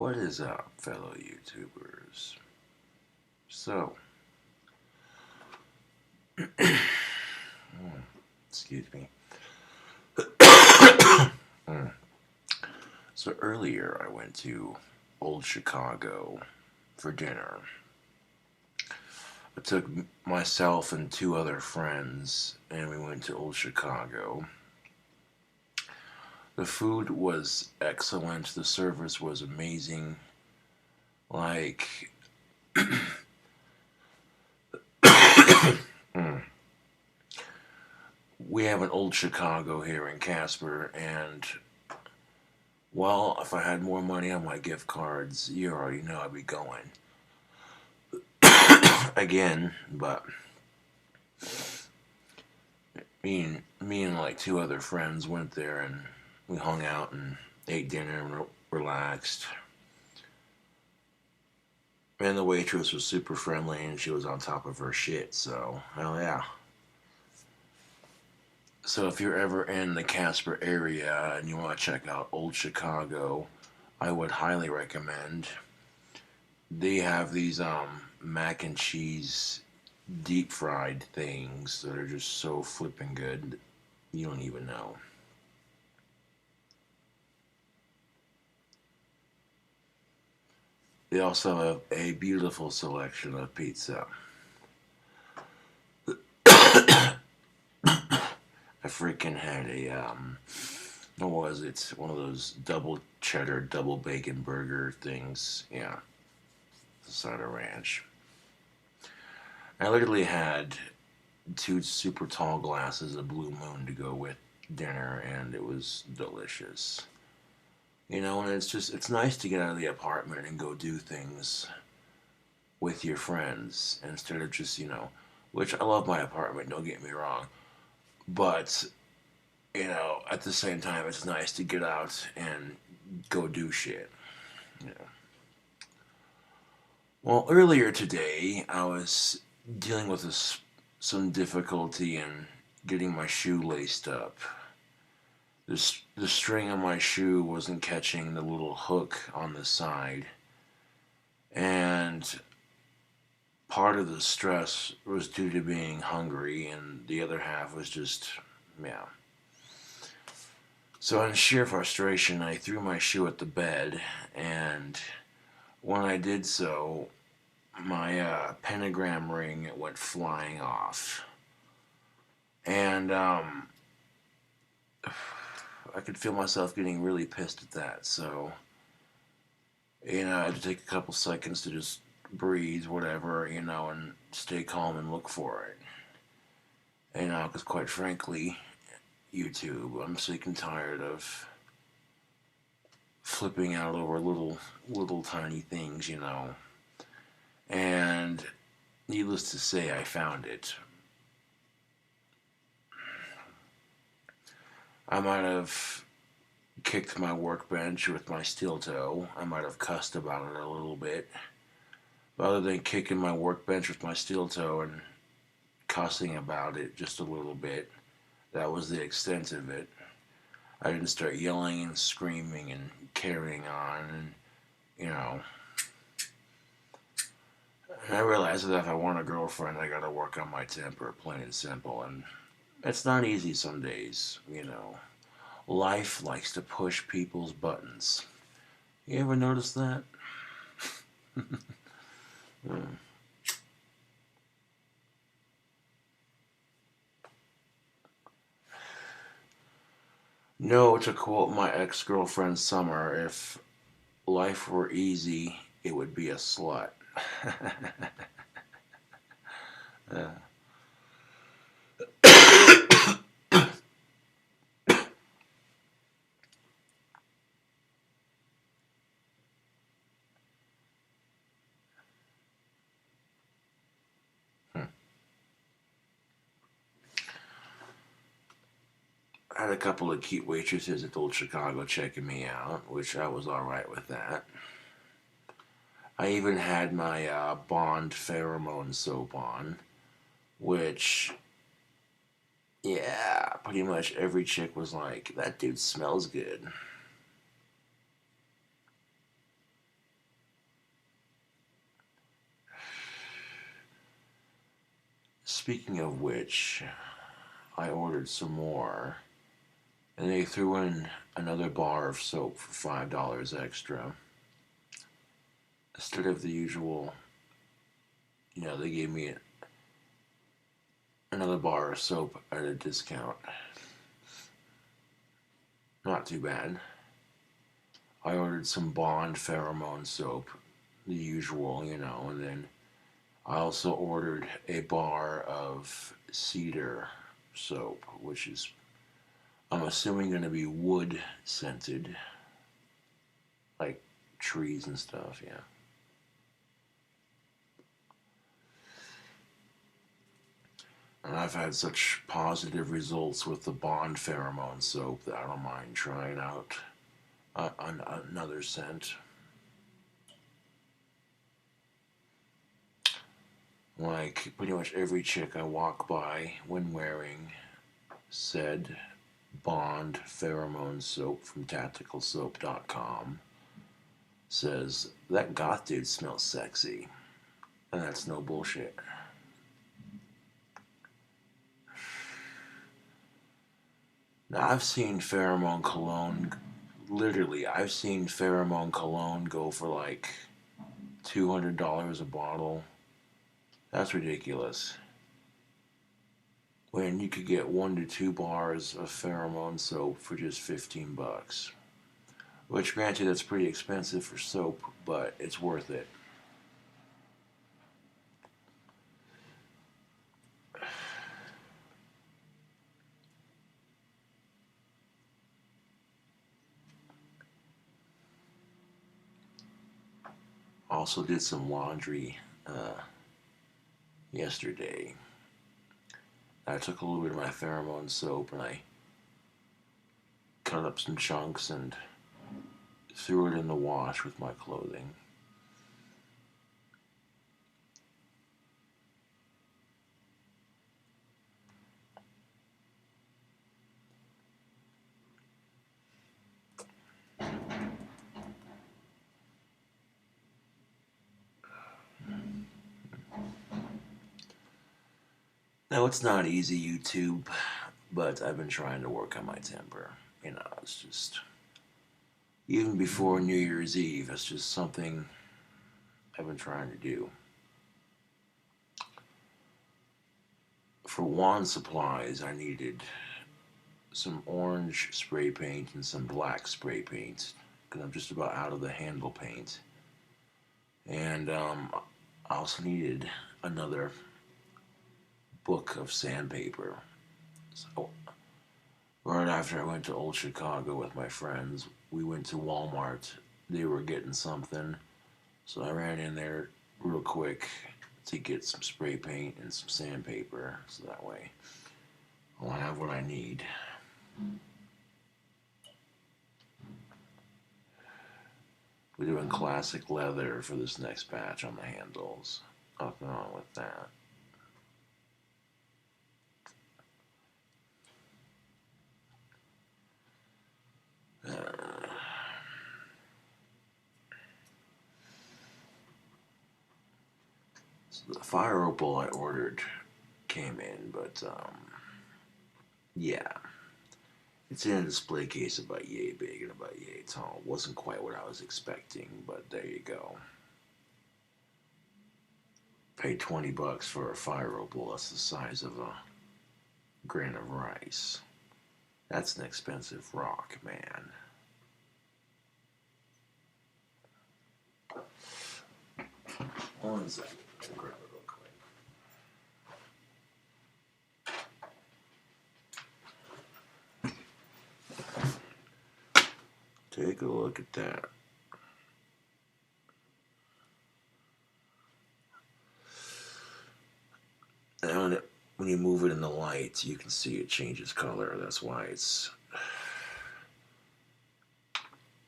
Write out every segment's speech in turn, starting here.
What is up, fellow YouTubers? So, excuse me. So earlier I went to Old Chicago for dinner. I took myself and two other friends and we went to Old Chicago. The food was excellent. The service was amazing. Like, we have an Old Chicago here in Casper, and well, if I had more money on my gift cards, you already know I'd be going again. But me and like two other friends went there, and we hung out and ate dinner and relaxed. And the waitress was super friendly, and she was on top of her shit. So hell yeah. So if you're ever in the Casper area and you want to check out Old Chicago, I would highly recommend. They have these mac and cheese deep fried things that are just so flipping good, you don't even know. They also have a beautiful selection of pizza. I freaking had what was it? One of those double cheddar, double bacon burger things. Yeah, the side of ranch. I literally had two super tall glasses of Blue Moon to go with dinner, and it was delicious. You know, and it's nice to get out of the apartment and go do things with your friends instead of just, which I love my apartment, don't get me wrong. But, at the same time, it's nice to get out and go do shit. You know. Well, earlier today, I was dealing with some difficulty in getting my shoe laced up. The string on my shoe wasn't catching the little hook on the side. And part of the stress was due to being hungry, and the other half was just, yeah. So in sheer frustration, I threw my shoe at the bed, and when I did so, my pentagram ring went flying off. And I could feel myself getting really pissed at that, so I had to take a couple seconds to just breathe, whatever, and stay calm and look for it. Because quite frankly, YouTube, I'm sick and tired of flipping out over little tiny things, And needless to say, I found it. I might have kicked my workbench with my steel toe. I might have cussed about it a little bit. But other than kicking my workbench with my steel toe and cussing about it just a little bit, that was the extent of it. I didn't start yelling and screaming and carrying on, and I realized that if I want a girlfriend, I gotta work on my temper, plain and simple, and it's not easy some days, Life likes to push people's buttons. You ever notice that? No, to quote my ex-girlfriend Summer, if life were easy, it would be a slut. uh. I had a couple of cute waitresses at Old Chicago checking me out, which I was alright with that. I even had my Bond pheromone soap on, which, yeah, pretty much every chick was like, that dude smells good. Speaking of which, I ordered some more, and they threw in another bar of soap for $5 extra. Instead of the usual, they gave me another bar of soap at a discount. Not too bad. I ordered some Bond pheromone soap, the usual, and then I also ordered a bar of cedar soap, which is, I'm assuming, going to be wood scented, like trees and stuff, yeah. And I've had such positive results with the Bond pheromone soap that I don't mind trying out another scent. Like pretty much every chick I walk by when wearing said Bond pheromone soap from tacticalsoap.com says, that goth dude smells sexy. And that's no bullshit. Now, I've seen pheromone cologne go for like $200 a bottle. That's ridiculous. When you could get 1 to 2 bars of pheromone soap for just $15. Which, granted, that's pretty expensive for soap, but it's worth it. Also did some laundry yesterday. I took a little bit of my pheromone soap and I cut up some chunks and threw it in the wash with my clothing. Now, it's not easy, YouTube, but I've been trying to work on my temper. It's just, even before New Year's Eve, it's just something I've been trying to do. For wand supplies, I needed some orange spray paint and some black spray paint, because I'm just about out of the handle paint. And I also needed another book of sandpaper. So, right after I went to Old Chicago with my friends, we went to Walmart. They were getting something, so I ran in there real quick to get some spray paint and some sandpaper, so that way I'll have what I need. We're doing classic leather for this next batch on the handles. Nothing wrong with that. So the fire opal I ordered came in, but yeah, it's in a display case about yay big and about yay tall. Wasn't quite what I was expecting, but there you go. Paid $20 for a fire opal. That's the size of a grain of rice. That's an expensive rock, man. One second. Grab it real quick. Take a look at that. And when you move it in the light, you can see it changes color. That's why it's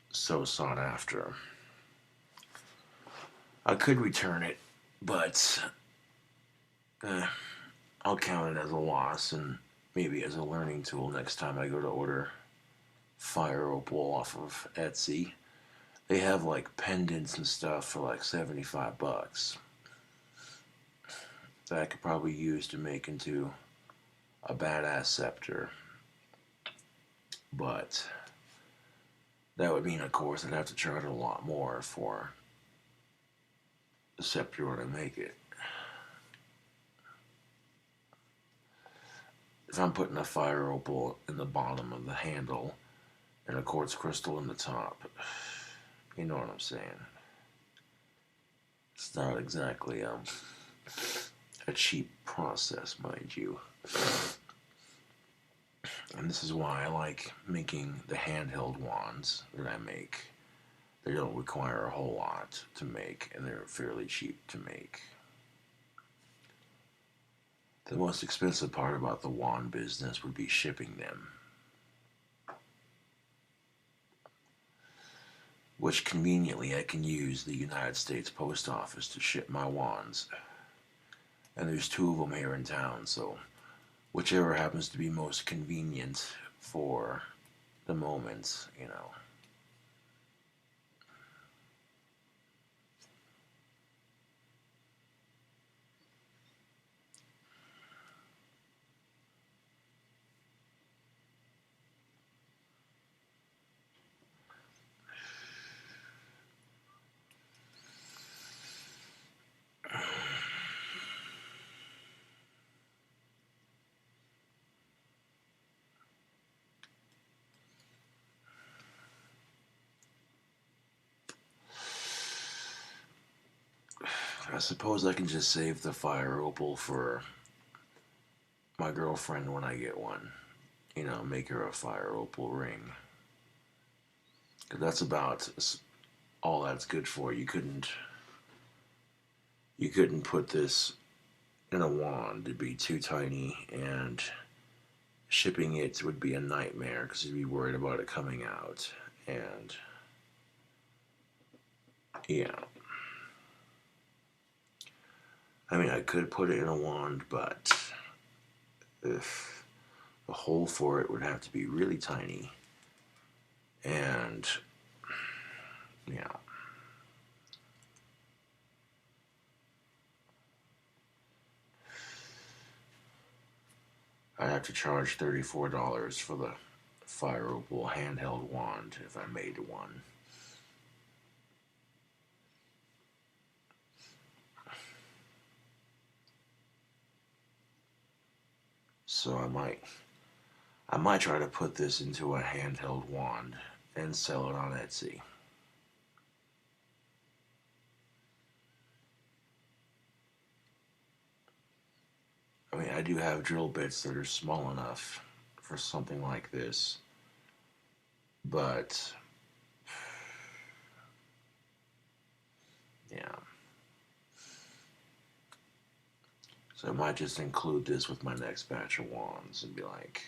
so sought after. I could return it, but I'll count it as a loss and maybe as a learning tool next time I go to order fire opal off of Etsy. They have like pendants and stuff for like $75. that I could probably use to make into a badass scepter. But that would mean, of course, I'd have to charge a lot more for the scepter when I make it. If I'm putting a fire opal in the bottom of the handle and a quartz crystal in the top, you know what I'm saying. It's not exactly a cheap process, mind you. And this is why I like making the handheld wands that I make. They don't require a whole lot to make, and they're fairly cheap to make. The most expensive part about the wand business would be shipping them, which conveniently I can use the United States Post Office to ship my wands. And there's 2 of them here in town, so whichever happens to be most convenient for the moment, you know. I suppose I can just save the fire opal for my girlfriend when I get one. You know, make her a fire opal ring. 'Cause that's about all that's good for. You couldn't put this in a wand. It'd be too tiny, and shipping it would be a nightmare because you'd be worried about it coming out. And yeah, I mean, I could put it in a wand, but if the hole for it would have to be really tiny. And yeah, I'd have to charge $34 for the fire opal handheld wand if I made one. So I might try to put this into a handheld wand and sell it on Etsy. I mean, I do have drill bits that are small enough for something like this, but yeah. So I might just include this with my next batch of wands and be like,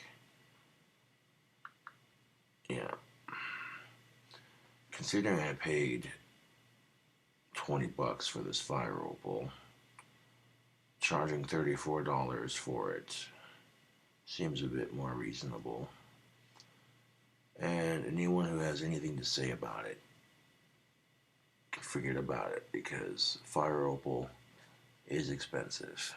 yeah. Considering I paid $20 for this fire opal, charging $34 for it seems a bit more reasonable. And anyone who has anything to say about it can forget about it, because fire opal is expensive.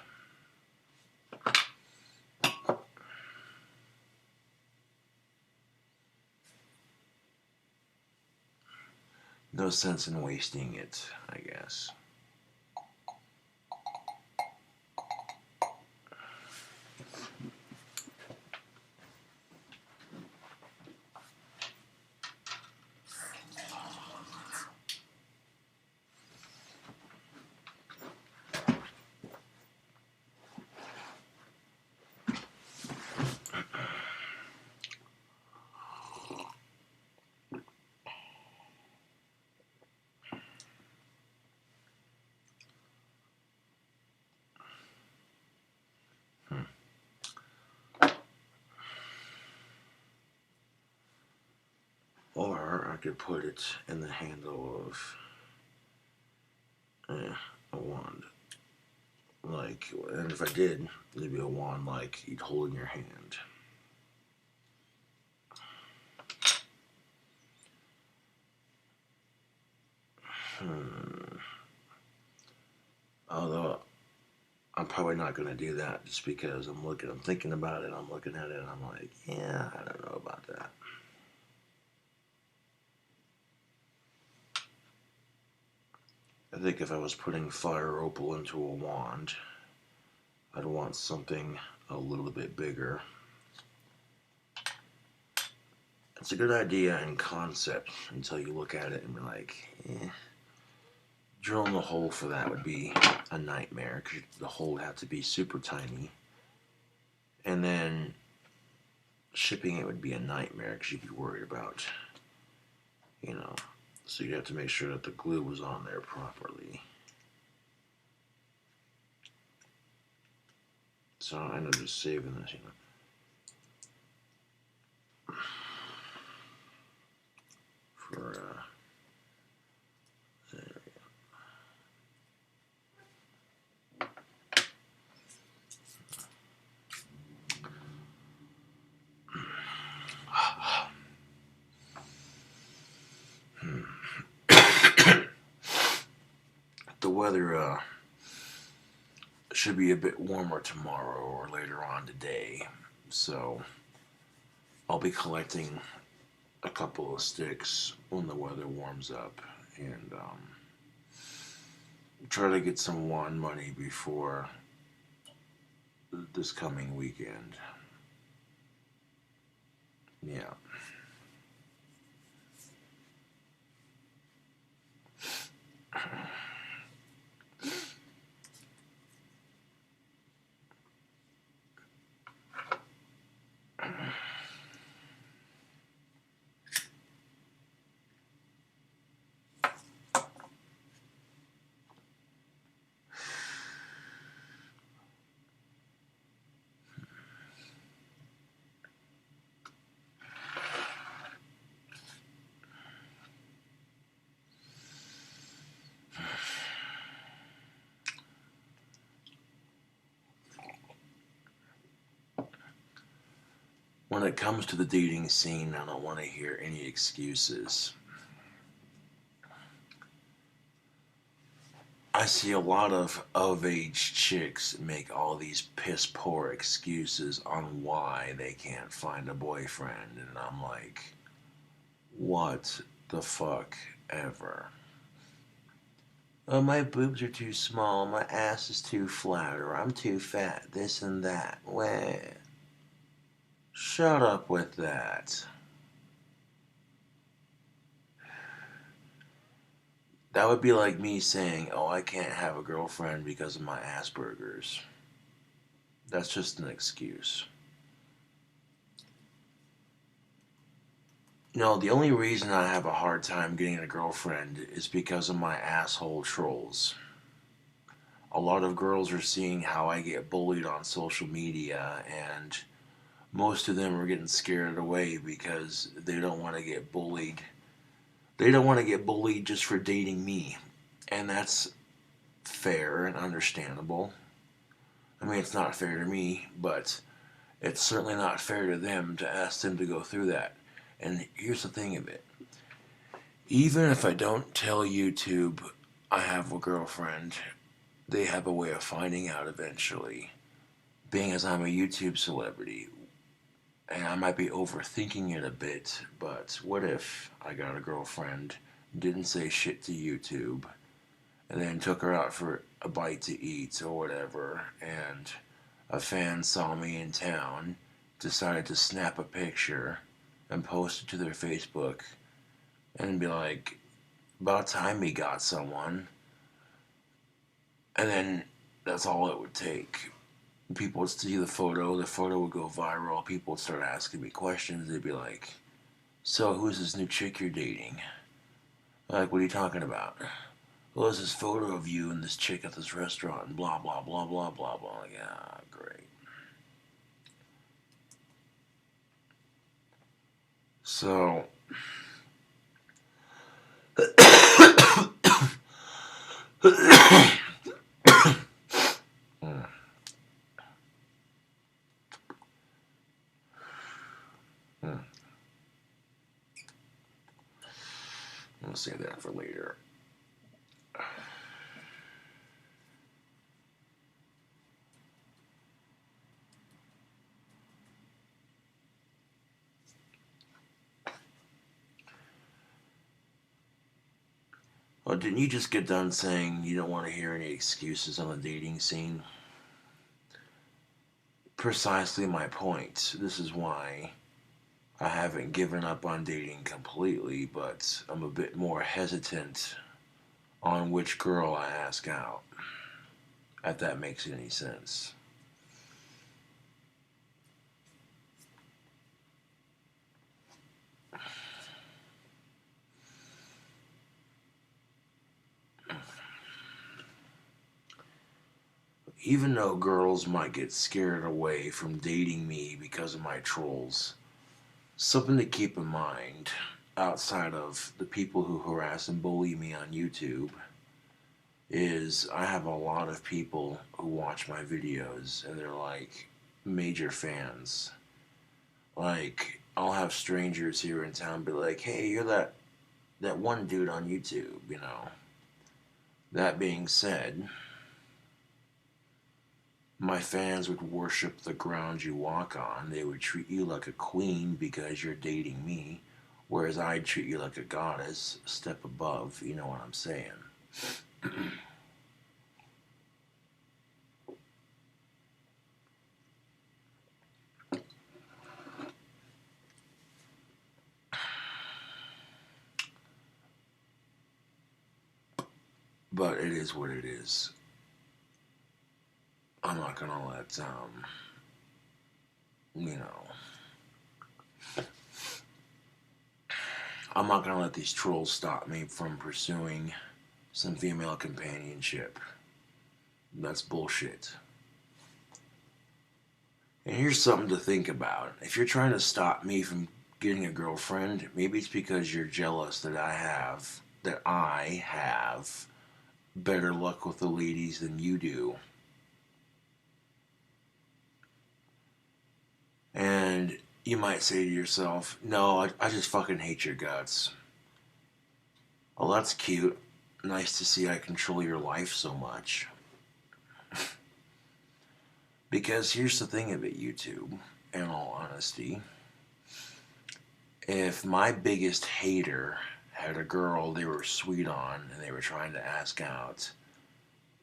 No sense in wasting it, I guess. Or I could put it in the handle of a wand. Like, and if I did, it'd be a wand like you'd hold in your hand. Although I'm probably not going to do that just because I'm thinking about it, I'm looking at it, and I'm like, yeah, I don't know about that. I think if I was putting fire opal into a wand, I'd want something a little bit bigger. It's a good idea in concept until you look at it and be like, eh. Drilling a hole for that would be a nightmare because the hole would have to be super tiny. And then shipping it would be a nightmare because you'd be worried about, so you'd have to make sure that the glue was on there properly. So I end up just saving this, for, there we go. The weather should be a bit warmer tomorrow or later on today, so I'll be collecting a couple of sticks when the weather warms up and try to get some wand money before this coming weekend. Yeah. When it comes to the dating scene, I don't want to hear any excuses. I see a lot of age chicks make all these piss poor excuses on why they can't find a boyfriend, and I'm like, what the fuck ever? Oh, my boobs are too small, my ass is too flat, or I'm too fat, this and that. Well, shut up with that. That would be like me saying, oh, I can't have a girlfriend because of my Asperger's. That's just an excuse. No, the only reason I have a hard time getting a girlfriend is because of my asshole trolls. A lot of girls are seeing how I get bullied on social media, and most of them are getting scared away because they don't want to get bullied. They don't want to get bullied just for dating me. And that's fair and understandable. I mean, it's not fair to me, but it's certainly not fair to them to ask them to go through that. And here's the thing of it. Even if I don't tell YouTube I have a girlfriend, they have a way of finding out eventually. Being as I'm a YouTube celebrity, and I might be overthinking it a bit, but what if I got a girlfriend, didn't say shit to YouTube, and then took her out for a bite to eat or whatever, and a fan saw me in town, decided to snap a picture and post it to their Facebook, and be like, about time we got someone, and then that's all it would take. People would see the photo would go viral, people would start asking me questions, they'd be like, so who's this new chick you're dating? Like, what are you talking about? Well, there's this photo of you and this chick at this restaurant and blah, blah, blah, blah, blah, blah. Like, yeah, great. So, I'll save that for later. Well, didn't you just get done saying you don't want to hear any excuses on the dating scene? Precisely my point. This is why I haven't given up on dating completely, but I'm a bit more hesitant on which girl I ask out, if that makes any sense. Even though girls might get scared away from dating me because of my trolls, something to keep in mind outside of the people who harass and bully me on YouTube is I have a lot of people who watch my videos and they're like major fans. Like, I'll have strangers here in town be like, hey, you're that one dude on YouTube, you know. That being said, my fans would worship the ground you walk on. They would treat you like a queen because you're dating me, whereas I'd treat you like a goddess, a step above, you know what I'm saying. But it is what it is. I'm not gonna let, you know, I'm not gonna let these trolls stop me from pursuing some female companionship. That's bullshit. And here's something to think about. If you're trying to stop me from getting a girlfriend, maybe it's because you're jealous that I have better luck with the ladies than you do. And you might say to yourself, no, I just fucking hate your guts. Well, that's cute. Nice to see I control your life so much. Because here's the thing about YouTube, in all honesty. If my biggest hater had a girl they were sweet on and they were trying to ask out,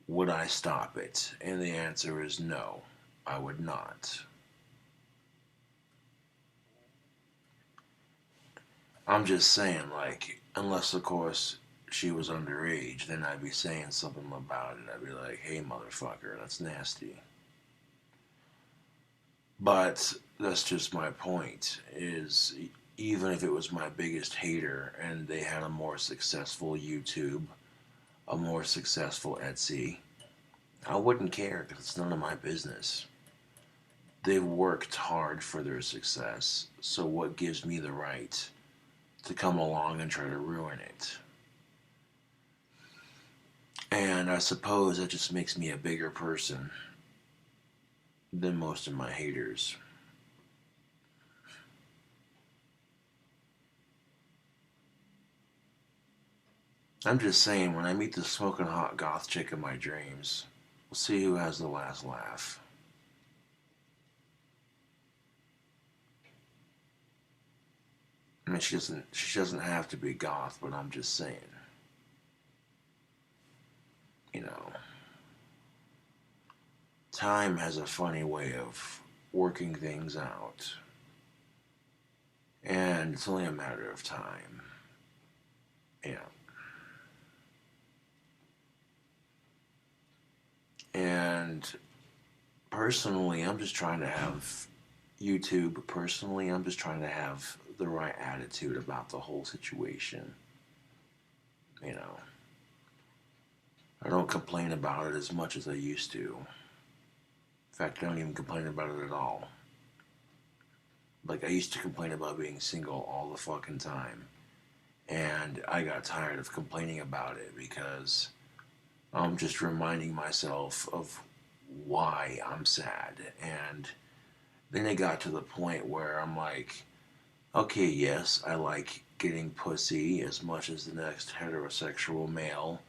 would I stop it? And the answer is no, I would not. I'm just saying, like, unless, of course, she was underage, then I'd be saying something about it. I'd be like, hey, motherfucker, that's nasty. But that's just my point, is even if it was my biggest hater and they had a more successful YouTube, a more successful Etsy, I wouldn't care because it's none of my business. They've worked hard for their success, so what gives me the right to come along and try to ruin it? And I suppose that just makes me a bigger person than most of my haters. I'm just saying, when I meet the smoking hot goth chick of my dreams, we'll see who has the last laugh. I mean, she doesn't have to be goth, but I'm just saying, you know, time has a funny way of working things out, and it's only a matter of time. Yeah. And personally, I'm just trying to have YouTube. Personally, I'm just trying to have the right attitude about the whole situation. You know, I don't complain about it as much as I used to. In fact, I don't even complain about it at all. Like, I used to complain about being single all the fucking time. And I got tired of complaining about it because I'm just reminding myself of why I'm sad. And then it got to the point where I'm like, okay, yes, I like getting pussy as much as the next heterosexual male,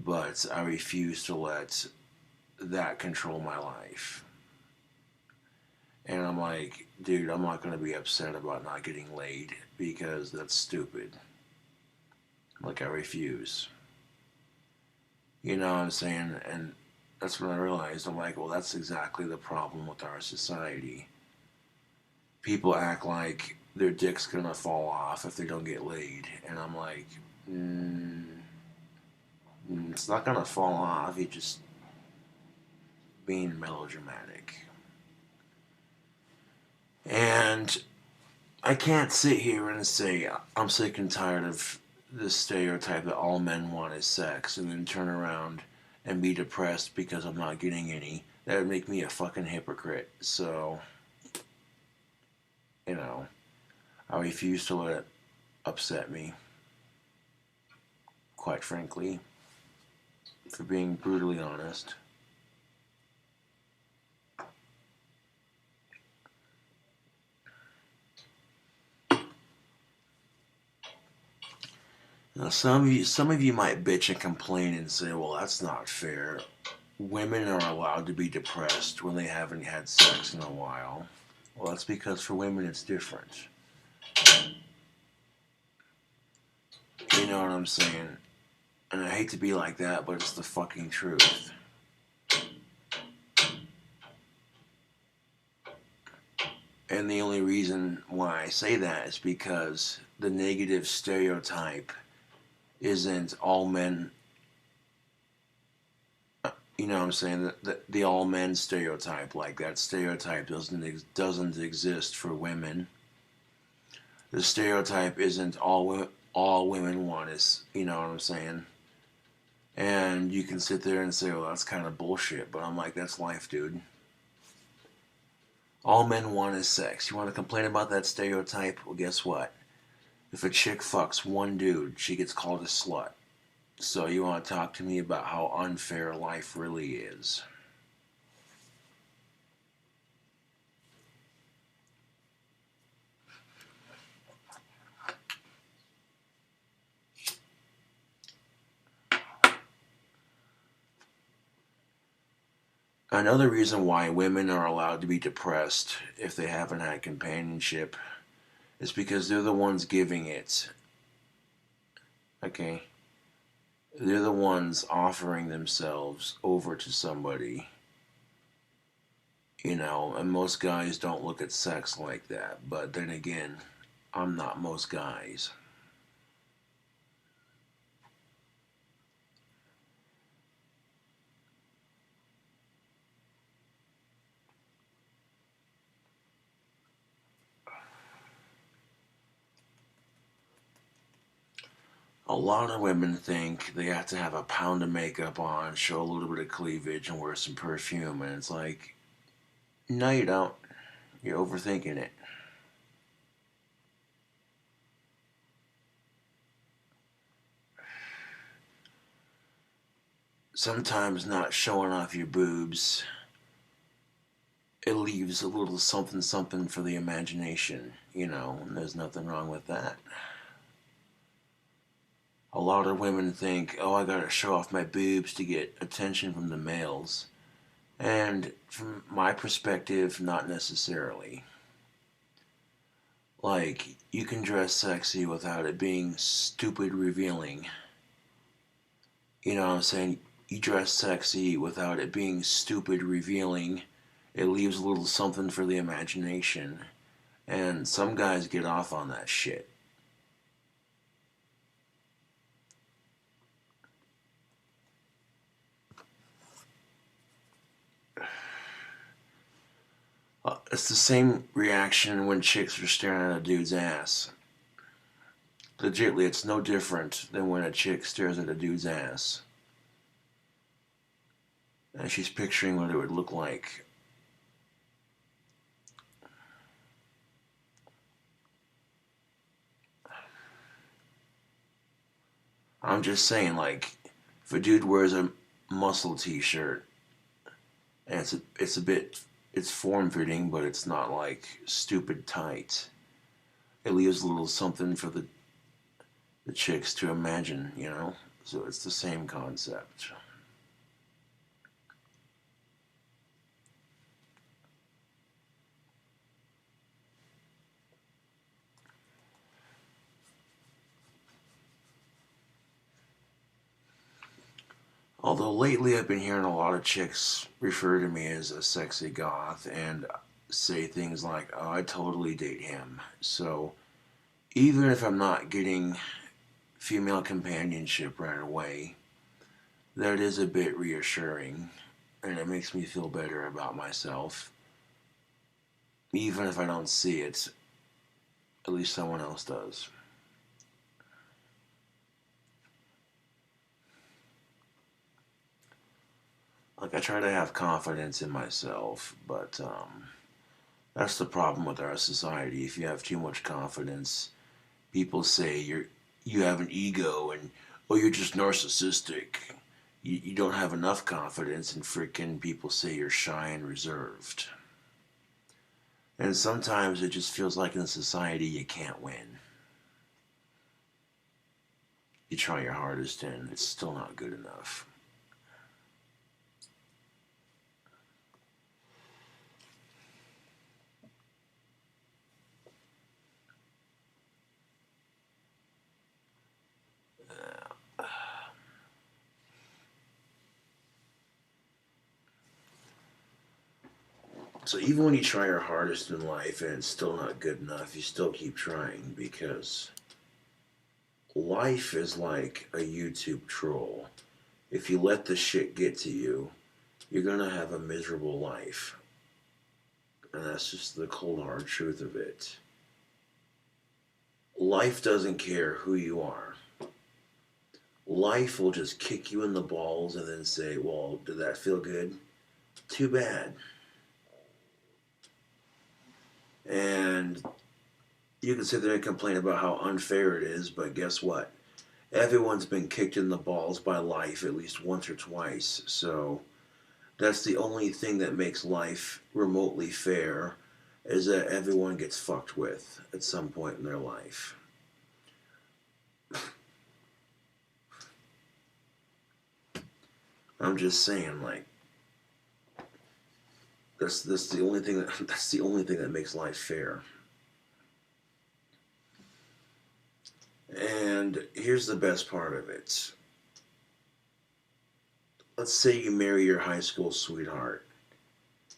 but I refuse to let that control my life. And I'm like, dude, I'm not going to be upset about not getting laid because that's stupid. Like, I refuse. You know what I'm saying? And that's when I realized, I'm like, well, that's exactly the problem with our society. People act like their dick's gonna fall off if they don't get laid. And I'm like, mm, it's not gonna fall off. You're just being melodramatic. And I can't sit here and say I'm sick and tired of this stereotype that all men want is sex and then turn around and be depressed because I'm not getting any. That would make me a fucking hypocrite. So, you know, I refuse to let it upset me, quite frankly, for being brutally honest. Now, some of you might bitch and complain and say, "Well, that's not fair. Women are allowed to be depressed when they haven't had sex in a while." Well, that's because for women it's different. You know what I'm saying? And I hate to be like that, but it's the fucking truth. And the only reason why I say that is because the negative stereotype isn't all men. You know what I'm saying? The all men stereotype, like that stereotype doesn't exist for women. The stereotype isn't all women want is, you know what I'm saying? And you can sit there and say, "Well, that's kind of bullshit," but I'm like, that's life, dude. All men want is sex. You want to complain about that stereotype? Well, guess what? If a chick fucks one dude, she gets called a slut. So you want to talk to me about how unfair life really is? Another reason why women are allowed to be depressed if they haven't had companionship is because they're the ones giving it. Okay? They're the ones offering themselves over to somebody. You know, and most guys don't look at sex like that. But then again, I'm not most guys. A lot of women think they have to have a pound of makeup on, show a little bit of cleavage, and wear some perfume. And it's like, no, you don't. You're overthinking it. Sometimes not showing off your boobs, it leaves a little something something for the imagination, you know, and there's nothing wrong with that. A lot of women think, oh, I gotta show off my boobs to get attention from the males. And from my perspective, not necessarily. Like, you can dress sexy without it being stupid revealing. You know what I'm saying? You dress sexy without it being stupid revealing. It leaves a little something for the imagination. And some guys get off on that shit. It's the same reaction when chicks are staring at a dude's ass. Legitly, it's no different than when a chick stares at a dude's ass. And she's picturing what it would look like. I'm just saying, like, if a dude wears a muscle t-shirt, and it's a bit, it's form-fitting, but it's not, like, stupid tight. It leaves a little something for the chicks to imagine, you know? So it's the same concept. A Although lately I've been hearing a lot of chicks refer to me as a sexy goth and say things like, oh, I totally date him. So even if I'm not getting female companionship right away, that is a bit reassuring, and it makes me feel better about myself. Even if I don't see it, at least someone else does. Like, I try to have confidence in myself, but that's the problem with our society. If you have too much confidence, people say you have an ego and, oh, you're just narcissistic. You don't have enough confidence, and freaking people say you're shy and reserved. And sometimes it just feels like in society you can't win. You try your hardest and it's still not good enough. So even when you try your hardest in life and it's still not good enough, you still keep trying, because life is like a YouTube troll. If you let the shit get to you, you're gonna have a miserable life. And that's just the cold hard truth of it. Life doesn't care who you are. Life will just kick you in the balls and then say, well, did that feel good? Too bad. And you can sit there and complain about how unfair it is, but guess what? Everyone's been kicked in the balls by life at least once or twice. So that's the only thing that makes life remotely fair, is that everyone gets fucked with at some point in their life. I'm just saying, like, that's the only thing that makes life fair. And here's the best part of it. Let's say you marry your high school sweetheart,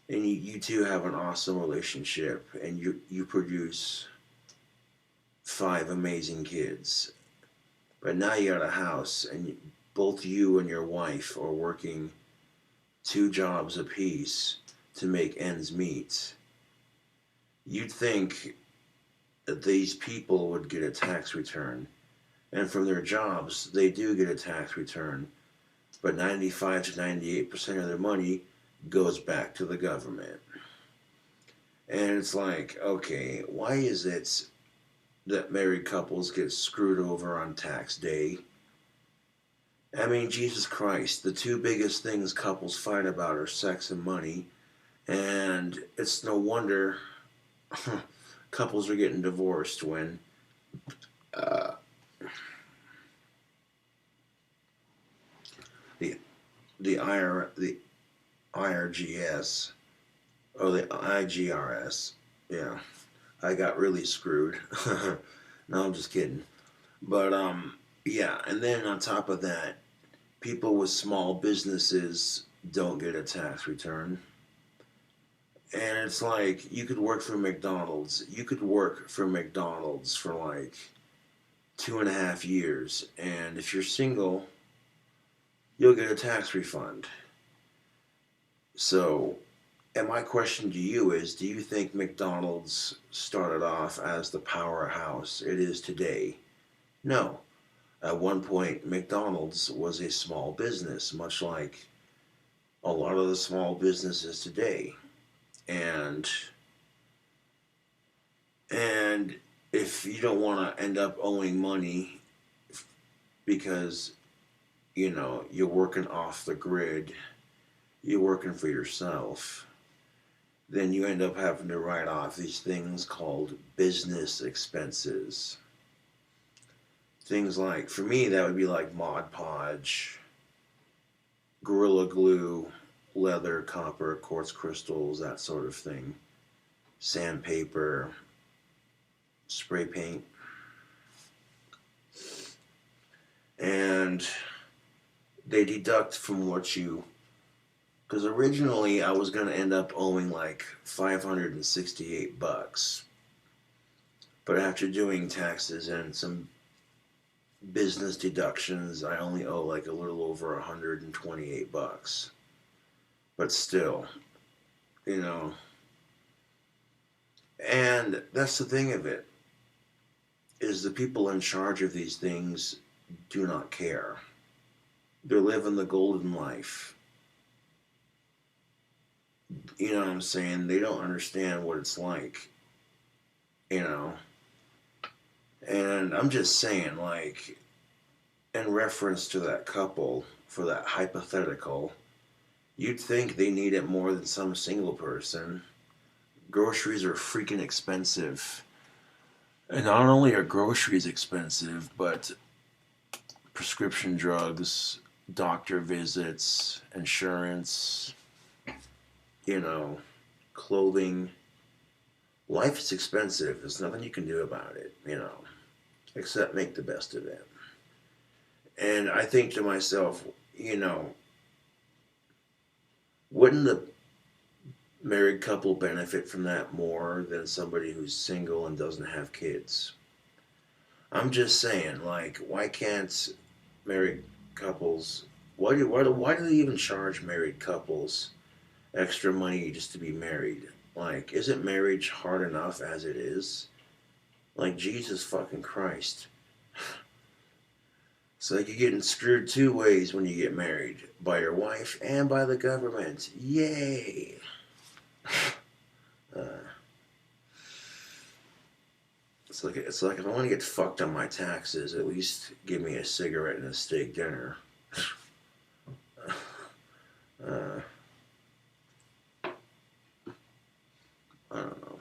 and you two have an awesome relationship, and you produce 5 amazing kids. But now you got a house, and both you and your wife are working 2 jobs apiece to make ends meet. You'd think that these people would get a tax return. And from their jobs, they do get a tax return. But 95 to 98% of their money goes back to the government. And it's like, okay, why is it that married couples get screwed over on tax day? I mean, Jesus Christ, the 2 biggest things couples fight about are sex and money. And it's no wonder couples are getting divorced when the the IRGS, or the IGRS, yeah, I got really screwed. No, I'm just kidding. But yeah, and then on top of that, people with small businesses don't get a tax return. And it's like, you could work for McDonald's. You could work for McDonald's for like 2.5 years. And if you're single, you'll get a tax refund. So, and my question to you is, do you think McDonald's started off as the powerhouse it is today? No. At one point, McDonald's was a small business, much like a lot of the small businesses today. And if you don't want to end up owing money because, you're working off the grid, you're working for yourself, then you end up having to write off these things called business expenses. Things like, for me, that would be like Mod Podge, Gorilla Glue, leather, copper, quartz crystals, that sort of thing. Sandpaper, spray paint. And they deduct from what you. Because originally I was going to end up owing like $568. But after doing taxes and some business deductions, I only owe like a little over $128. But still, you know. And that's the thing of it, is the people in charge of these things do not care. They're living the golden life. You know what I'm saying? They don't understand what it's like, you know. And I'm just saying, like, in reference to that couple, for that hypothetical, you'd think they need it more than some single person. Groceries are freaking expensive. And not only are groceries expensive, but prescription drugs, doctor visits, insurance, you know, clothing. Life is expensive. There's nothing you can do about it, you know, except make the best of it. And I think to myself, you know, wouldn't the married couple benefit from that more than somebody who's single and doesn't have kids? I'm just saying, like, why can't married couples, why do they even charge married couples extra money just to be married? Like, isn't marriage hard enough as it is? Like, Jesus fucking Christ. It's like you're getting screwed two ways when you get married, by your wife and by the government. Yay! Uh, it's like if I want to get fucked on my taxes, at least give me a cigarette and a steak dinner. uh, I don't know.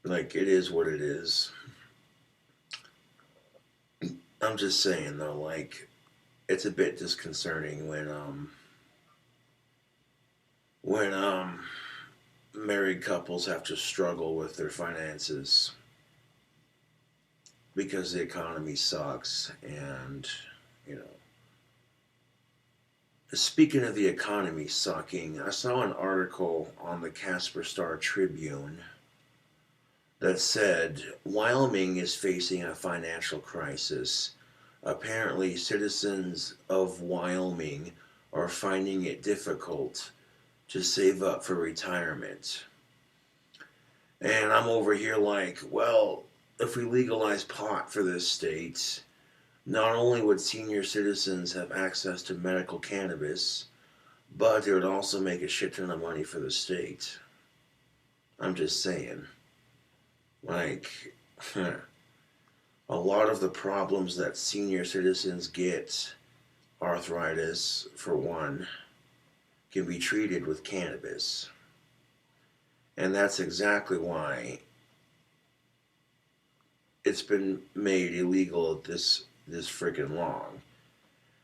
Like, it is what it is. I'm just saying though, like, it's a bit disconcerting when married couples have to struggle with their finances because the economy sucks. And, you know, speaking of the economy sucking, I saw an article on the Casper Star Tribune that said Wyoming is facing a financial crisis. Apparently, citizens of Wyoming are finding it difficult to save up for retirement. And I'm over here like, well, if we legalize pot for this state, not only would senior citizens have access to medical cannabis, but it would also make a shit ton of money for the state. I'm just saying. Like, a lot of the problems that senior citizens get, arthritis for one, can be treated with cannabis. And that's exactly why it's been made illegal this freaking long.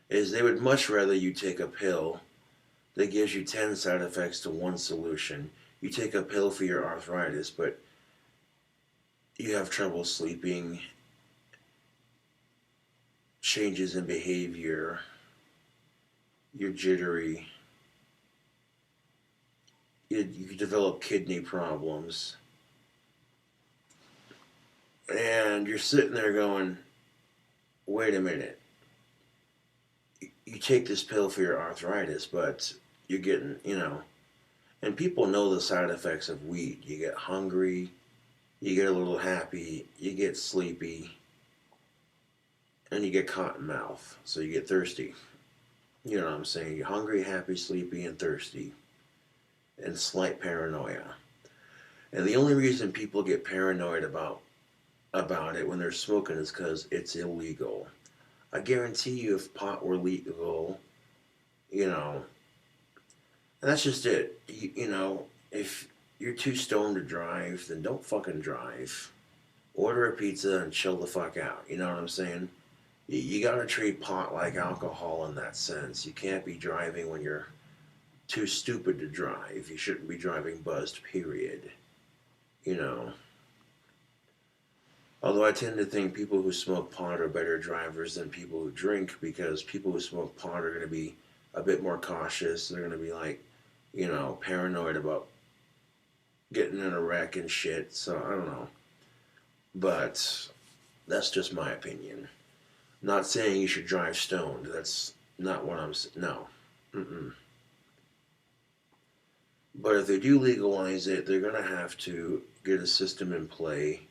Is they would much rather you take a pill that gives you 10 side effects to one solution. You take a pill for your arthritis, but you have trouble sleeping, changes in behavior, you're jittery, you develop kidney problems, and you're sitting there going, wait a minute, you take this pill for your arthritis, but you're getting, you know, and people know the side effects of weed. You get hungry, you get a little happy, you get sleepy, and you get cotton mouth, so you get thirsty. You know what I'm saying? You're hungry, happy, sleepy, and thirsty, and slight paranoia. And the only reason people get paranoid about it when they're smoking is because it's illegal. I guarantee you, if pot were legal, you know, and that's just it. You know, if you're too stoned to drive, then don't fucking drive. Order a pizza and chill the fuck out. You know what I'm saying? You gotta treat pot like alcohol in that sense. You can't be driving when you're too stupid to drive. You shouldn't be driving buzzed, period. You know. Although I tend to think people who smoke pot are better drivers than people who drink, because people who smoke pot are going to be a bit more cautious. They're going to be like, paranoid about getting in a wreck and shit. So I don't know. But that's just my opinion. Not saying you should drive stoned. That's not what I'm saying. No. Mm-mm. But if they do legalize it, they're going to have to get a system in play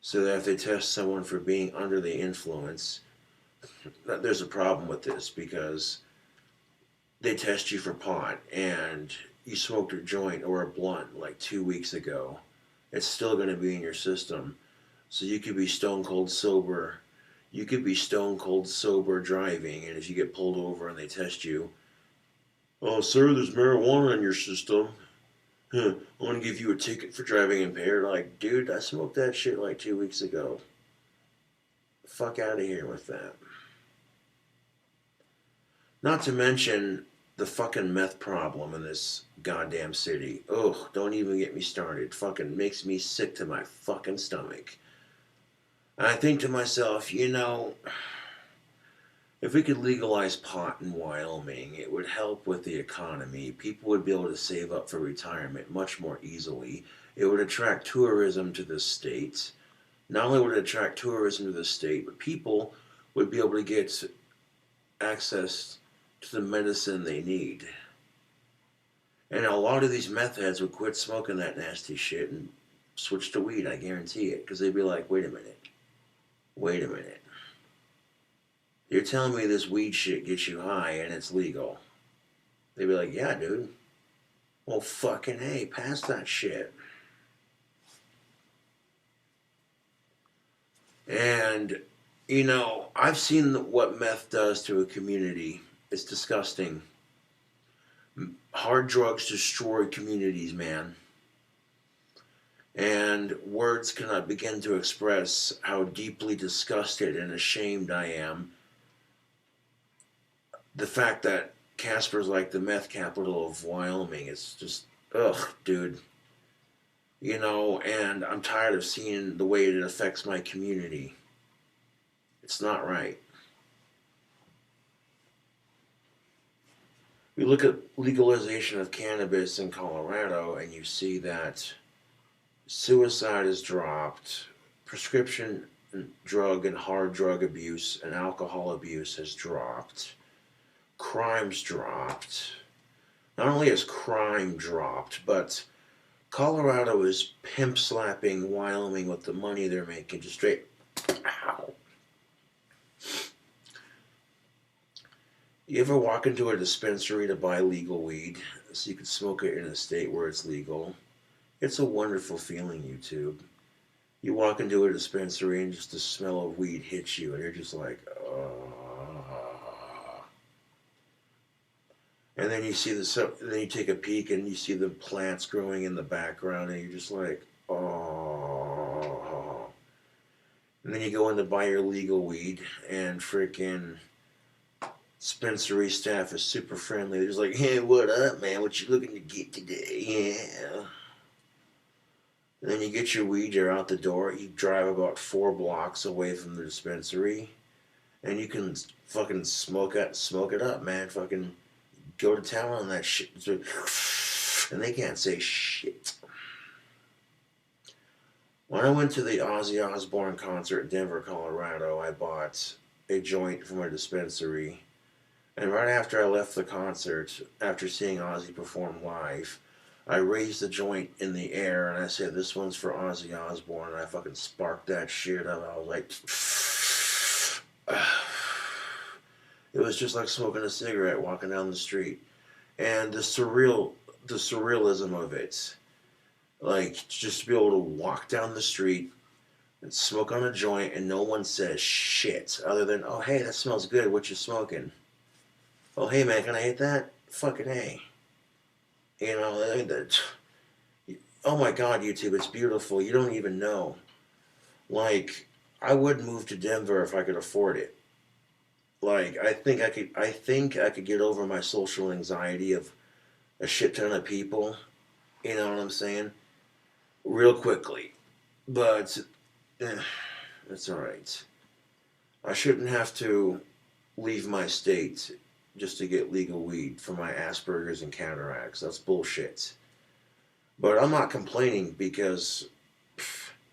so that if they test someone for being under the influence, there's a problem with this, because they test you for pot and you smoked a joint or a blunt like 2 weeks ago. It's still going to be in your system. So you could be stone cold sober. You could be stone cold sober driving, and if you get pulled over and they test you, oh, sir, there's marijuana in your system. Huh, I want to give you a ticket for driving impaired. Like, dude, I smoked that shit like 2 weeks ago. Fuck out of here with that. Not to mention the fucking meth problem in this goddamn city. Ugh, don't even get me started. Fucking makes me sick to my fucking stomach. And I think to myself, if we could legalize pot in Wyoming, it would help with the economy. People would be able to save up for retirement much more easily. It would attract tourism to the state. Not only would it attract tourism to the state, but people would be able to get access to the medicine they need. And a lot of these meth heads would quit smoking that nasty shit and switch to weed, I guarantee it. Because they'd be like, wait a minute. You're telling me this weed shit gets you high and it's legal. They'd be like, yeah, dude. Well, fucking hey, pass that shit. And, I've seen what meth does to a community. It's disgusting. Hard drugs destroy communities, man. And words cannot begin to express how deeply disgusted and ashamed I am. The fact that Casper's like the meth capital of Wyoming is just, ugh, dude. And I'm tired of seeing the way it affects my community. It's not right. We look at legalization of cannabis in Colorado, and you see that suicide has dropped, prescription drug and hard drug abuse and alcohol abuse has dropped, crime's dropped. Not only has crime dropped, but Colorado is pimp slapping Wyoming with the money they're making, just straight. Ow. You ever walk into a dispensary to buy legal weed so you can smoke it in a state where it's legal? It's a wonderful feeling, YouTube. You walk into a dispensary and just the smell of weed hits you, and you're just like, And then then you take a peek and you see the plants growing in the background, and you're just like, oh. And then you go in to buy your legal weed, and freaking dispensary staff is super friendly. They're just like, hey, what up, man? What you looking to get today? Yeah. And then you get your weed, you're out the door. You drive about 4 blocks away from the dispensary, and you can fucking smoke it up, man. Fucking go to town on that shit. And they can't say shit. When I went to the Ozzy Osbourne concert in Denver, Colorado, I bought a joint from a dispensary. And right after I left the concert, after seeing Ozzy perform live, I raised the joint in the air and I said, this one's for Ozzy Osbourne. And I fucking sparked that shit up. I was like, it was just like smoking a cigarette walking down the street. And the surrealism of it, like just to be able to walk down the street and smoke on a joint and no one says shit other than, oh, hey, that smells good. What you smoking? Oh, hey, man, can I hit that? Fucking hey. Oh my God, YouTube, it's beautiful. You don't even know. Like, I would move to Denver if I could afford it. Like I think I could get over my social anxiety of a shit ton of people, you know what I'm saying? Real quickly. But it's alright. I shouldn't have to leave my state just to get legal weed for my Asperger's and cataracts. That's bullshit. But I'm not complaining because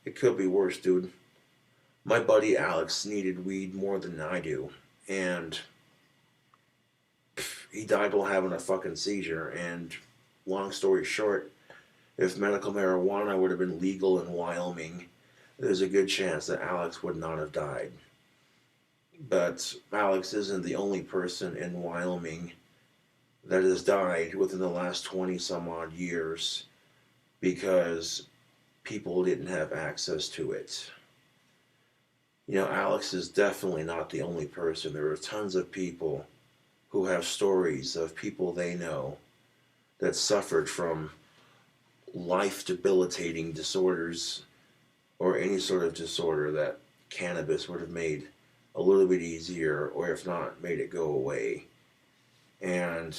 it could be worse, dude. My buddy Alex needed weed more than I do. And he died while having a fucking seizure. And long story short, if medical marijuana would have been legal in Wyoming, there's a good chance that Alex would not have died. But Alex isn't the only person in Wyoming that has died within the last 20 some odd years because people didn't have access to it. You know, Alex is definitely not the only person. There are tons of people who have stories of people they know that suffered from life debilitating disorders or any sort of disorder that cannabis would have made a little bit easier, or if not, made it go away. And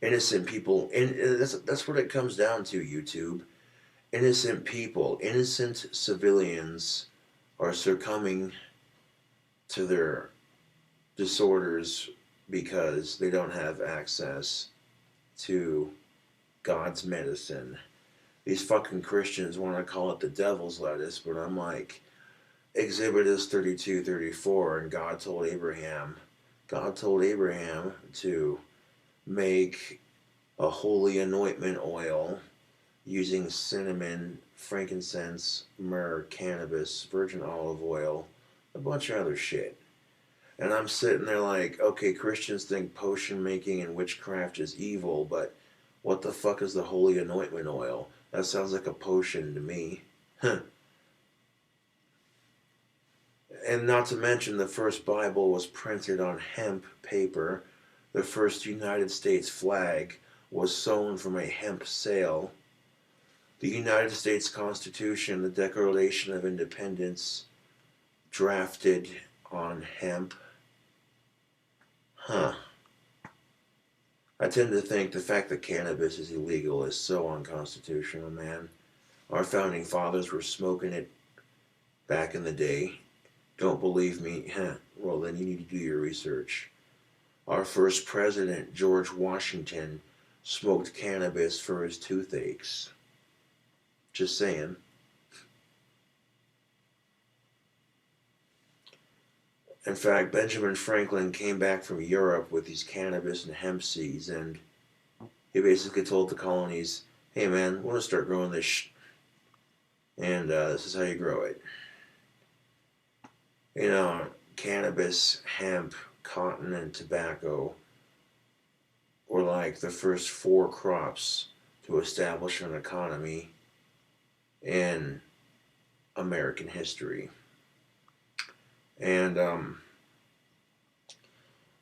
innocent people, and that's what it comes down to, YouTube. Innocent people, innocent civilians are succumbing to their disorders because they don't have access to God's medicine. These fucking Christians want to call it the devil's lettuce, but I'm like, Exodus 32:34, and God told Abraham to make a holy anointment oil using cinnamon, frankincense, myrrh, cannabis, virgin olive oil, a bunch of other shit. And I'm sitting there like, okay, Christians think potion making and witchcraft is evil, but what the fuck is the holy anointment oil? That sounds like a potion to me. Huh. And not to mention, the first Bible was printed on hemp paper. The first United States flag was sewn from a hemp sail. The United States Constitution, the Declaration of Independence, drafted on hemp. Huh. I tend to think the fact that cannabis is illegal is so unconstitutional, man. Our founding fathers were smoking it back in the day. Don't believe me? Huh. Well, then you need to do your research. Our first president, George Washington, smoked cannabis for his toothaches. Just saying. In fact, Benjamin Franklin came back from Europe with these cannabis and hemp seeds, and he basically told the colonies, hey man, we want to start growing this and this is how you grow it. You know, cannabis, hemp, cotton, and tobacco were like the first four crops to establish an economy in American history. And,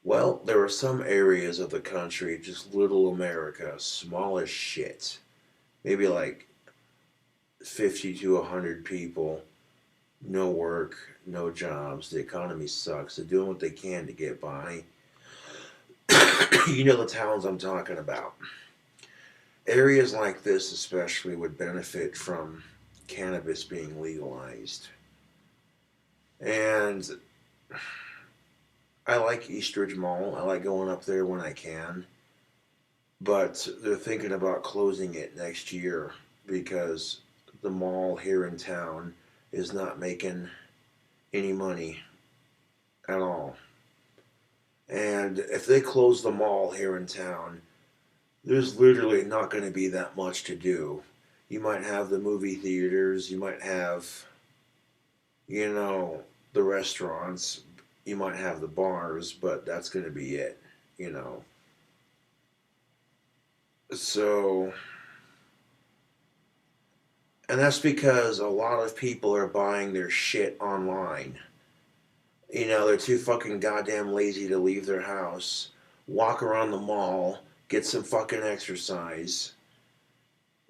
well, there are some areas of the country, just little America, small as shit. Maybe like 50 to 100 people, no work, no jobs, the economy sucks. They're doing what they can to get by. You know the towns I'm talking about. Areas like this especially would benefit from cannabis being legalized. And I like Eastridge Mall. I like going up there when I can. But they're thinking about closing it next year because the mall here in town is not making any money at all. And if they close the mall here in town, there's literally not going to be that much to do. You might have the movie theaters, you might have, you know, the restaurants, you might have the bars, but that's going to be it, you know. So, and that's because a lot of people are buying their shit online. You know, they're too fucking goddamn lazy to leave their house, walk around the mall, get some fucking exercise,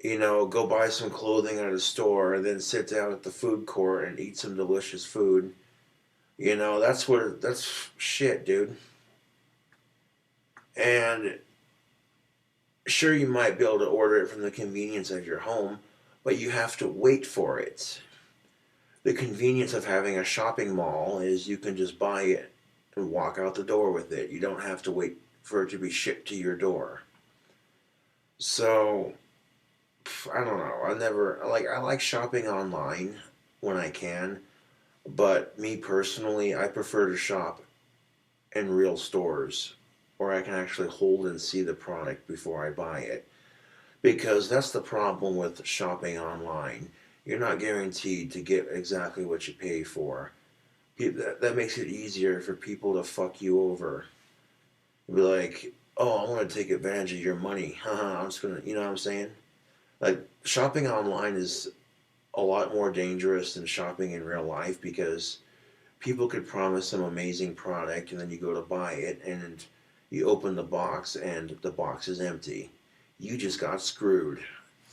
You know, go buy some clothing at a store and then sit down at the food court and eat some delicious food. You know, that's shit, dude. And sure, you might be able to order it from the convenience of your home, but you have to wait for it. The convenience of having a shopping mall is you can just buy it and walk out the door with it. You don't have to wait for it to be shipped to your door. So, I don't know. I like shopping online when I can, but me personally, I prefer to shop in real stores where I can actually hold and see the product before I buy it. Because that's the problem with shopping online. You're not guaranteed to get exactly what you pay for. That makes it easier for people to fuck you over. Be like, oh, I want to take advantage of your money. Haha, I'm just gonna, you know what I'm saying? Like, shopping online is a lot more dangerous than shopping in real life because people could promise some amazing product and then you go to buy it and you open the box and the box is empty. You just got screwed.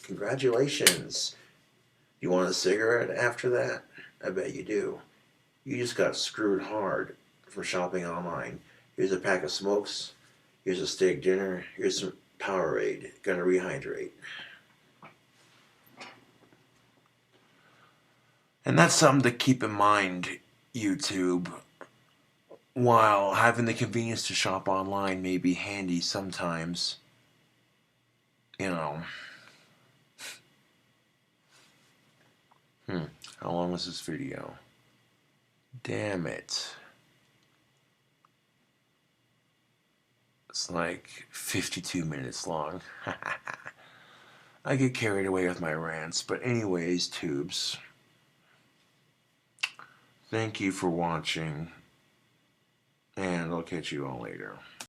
Congratulations. You want a cigarette after that? I bet you do. You just got screwed hard for shopping online. Here's a pack of smokes. Here's a steak dinner. Here's some Powerade. Gotta rehydrate. And that's something to keep in mind, YouTube. While having the convenience to shop online may be handy sometimes, you know. How long was this video? Damn it. It's like 52 minutes long. I get carried away with my rants. But anyways, tubes. Thank you for watching. And I'll catch you all later.